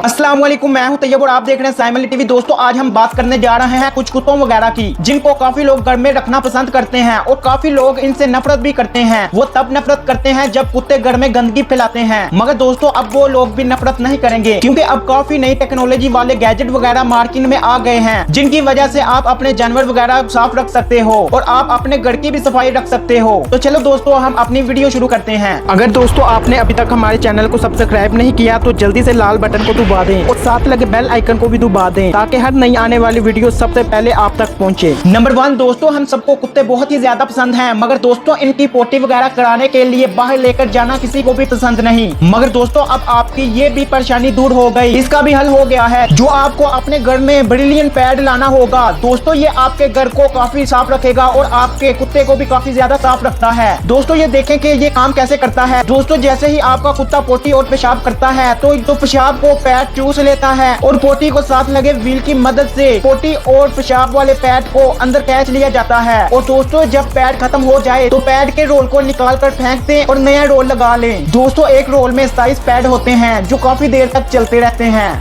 अस्सलाम वालेकुम, मैं हूं तैयब और आप देख रहे हैं साइमन टीवी। दोस्तों, आज हम बात करने जा रहे हैं कुछ कुत्तों वगैरह की जिनको काफी लोग घर में रखना पसंद करते हैं और काफी लोग इनसे नफरत भी करते हैं। वो तब नफरत करते हैं जब कुत्ते घर में गंदगी फैलाते हैं, मगर दोस्तों अब वो लोग भी नफरत नहीं करेंगे क्योंकि अब काफी नई टेक्नोलॉजी वाले गैजेट वगैरह मार्केट में आ गए हैं जिनकी वजह से आप अपने जानवर वगैरह साफ रख सकते हो और आप अपने घर की भी सफाई रख सकते हो। तो चलो दोस्तों, हम अपनी वीडियो शुरू करते हैं। अगर दोस्तों आपने अभी तक हमारे चैनल को सब्सक्राइब नहीं किया तो जल्दी से लाल बटन को दबा दें और साथ लगे बेल आइकन को भी दबा दें ताकि हर नई आने वाली वीडियो सबसे पहले आप तक पहुंचे। नंबर 1 दोस्तों, हम सबको कुत्ते बहुत ही ज्यादा पसंद हैं, मगर दोस्तों इनकी पोटी वगैरह कराने के लिए बाहर लेकर जाना किसी को भी पसंद नहीं। मगर दोस्तों अब आपकी ये भी परेशानी दूर हो गई, इसका भी हल हो गया है जो आपको अपने घर में ब्रिलियंट पैड लाना होगा। दोस्तों ये आपके घर को काफी साफ रखेगा और आपके कुत्ते को भी काफी ज्यादा साफ रखता है। दोस्तों ये देखें कि ये काम कैसे करता है। दोस्तों जैसे ही आपका कुत्ता पोटी और पेशाब करता है तो पेशाब को पैड चूस लेता है और पोटी को साथ लगे व्हील की मदद से पोटी और पेशाब वाले पैड को अंदर कैच लिया जाता है। और दोस्तों जब पैड खत्म हो जाए तो पैड के रोल को निकाल कर फेंक दें और नया रोल लगा लें। दोस्तों एक रोल में 27 पैड होते हैं जो काफी देर तक चलते रहते हैं।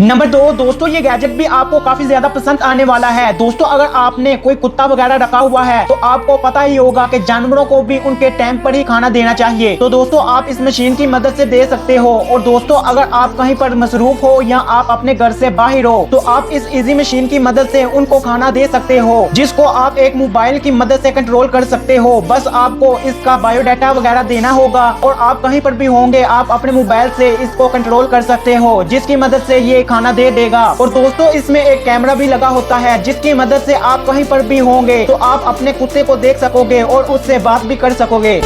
नंबर 2 दोस्तों, ये गैजेट भी आपको काफी ज्यादा पसंद आने वाला है। दोस्तों अगर आपने कोई कुत्ता वगैरह रखा हुआ है तो आपको पता ही होगा कि जानवरों को भी उनके टाइम पर ही खाना देना चाहिए। तो दोस्तों आप इस मशीन की मदद से दे सकते हो। और दोस्तों अगर आप कहीं पर मसरूफ हो या आप अपने घर से बाहर हो तो आप इस इजी मशीन की मदद से उनको खाना दे सकते हो, जिसको आप एक मोबाइल की मदद से कंट्रोल कर सकते हो। बस आपको इसका बायोडाटा वगैरह देना होगा और आप कहीं पर भी होंगे आप अपने मोबाइल से इसको कंट्रोल कर सकते हो, जिसकी मदद से ये खाना दे देगा। और दोस्तों इसमें एक कैमरा भी लगा होता है जिसकी मदद से आप कहीं पर भी होंगे तो आप अपने कुत्ते को देख सकोगे और उससे बात भी कर सकोगे।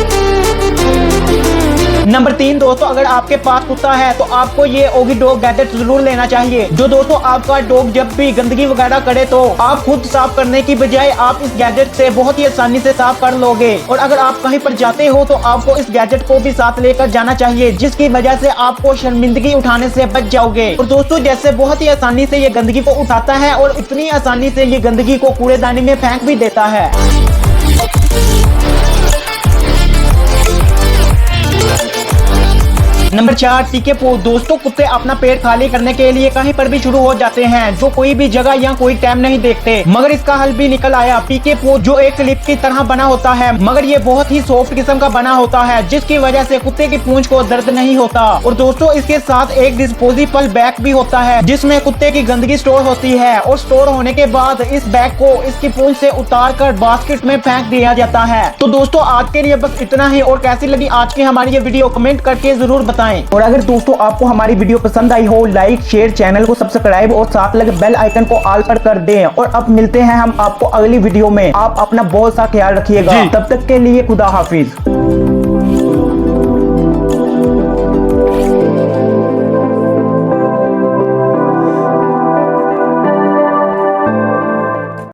नंबर 3 दोस्तों, अगर आपके पास कुत्ता है तो आपको ये ओगी डॉग गैजेट जरूर लेना चाहिए। जो दोस्तों आपका डॉग जब भी गंदगी वगैरह करे तो आप खुद साफ करने की बजाय आप इस गैजेट से बहुत ही आसानी से साफ कर लोगे। और अगर आप कहीं पर जाते हो तो आपको इस गैजेट को भी साथ लेकर जाना चाहिए, जिसकी वजह से आपको शर्मिंदगी उठाने से बच जाओगे। और दोस्तों जैसे बहुत ही आसानी से ये गंदगी को उठाता है और इतनी आसानी से ये गंदगी को कूड़ेदानी में फेंक भी देता है। नंबर 4 टीके पोच। दोस्तों कुत्ते अपना पेट खाली करने के लिए कहीं पर भी शुरू हो जाते हैं जो कोई भी जगह या कोई टाइम नहीं देखते, मगर इसका हल भी निकल आया। पीके पोच जो एक क्लिप की तरह बना होता है मगर ये बहुत ही सॉफ्ट किस्म का बना होता है, जिसकी वजह से कुत्ते की पूंछ को दर्द नहीं होता। और दोस्तों इसके साथ एक डिस्पोजेबल बैग भी होता है जिसमें कुत्ते की गंदगी स्टोर होती है और स्टोर होने के बाद इस बैग को इसकी पूंछ से उतार कर बास्केट में फेंक दिया जाता है। तो दोस्तों आज के लिए बस इतना ही। और कैसी लगी आज की हमारी ये वीडियो कमेंट करके जरूर बताएं। और अगर दोस्तों आपको हमारी वीडियो पसंद आई हो लाइक शेयर, चैनल को सब्सक्राइब और साथ लगे बेल आइकन को ऑल पर कर दें। और अब मिलते हैं हम आपको अगली वीडियो में। आप अपना बहुत सा ख्याल रखिएगा, तब तक के लिए खुदा हाफिज।